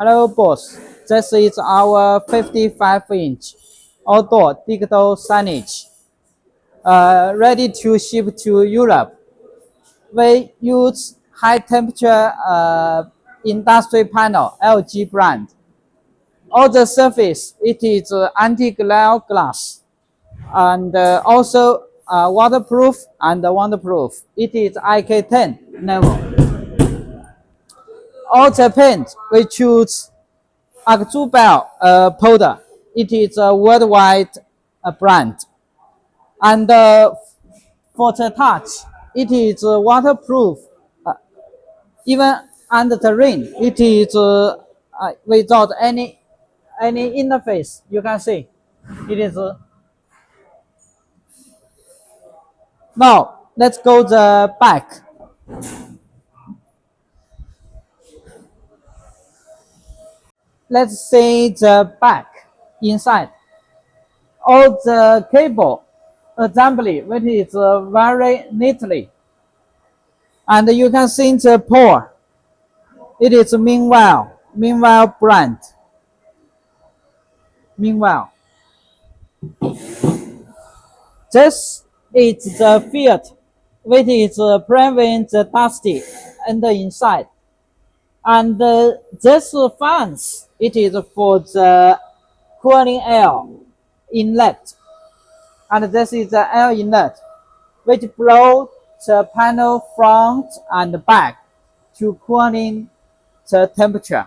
Hello boss, this is our 55-inch outdoor digital signage, ready to ship to Europe. We use high temperature industry panel, LG brand. All the surface, it is anti-glare glass and also waterproof and waterproof. It is IK10 level. All the paint, we choose Scalable powder. It is a worldwide brand. And for the touch, it is waterproof. Even under the rain, it is without any interface. You can see, it is. Now let's go the back. Let's see the back inside. All the cable assembly, which is very neatly. And you can see the pole. It is Meanwhile brand. Meanwhile. This is the field which is prevent the dusty and the inside. And this fans, it is for the cooling air inlet. And this is the air inlet, which blow the panel front and back to cooling the temperature.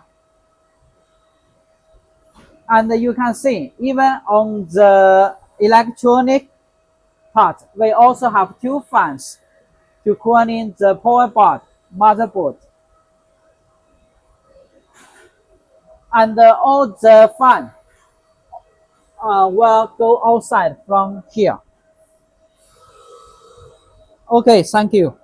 And you can see, even on the electronic part, we also have two fans to cooling the power board, motherboard. And all the fan will go outside from here. Okay, thank you.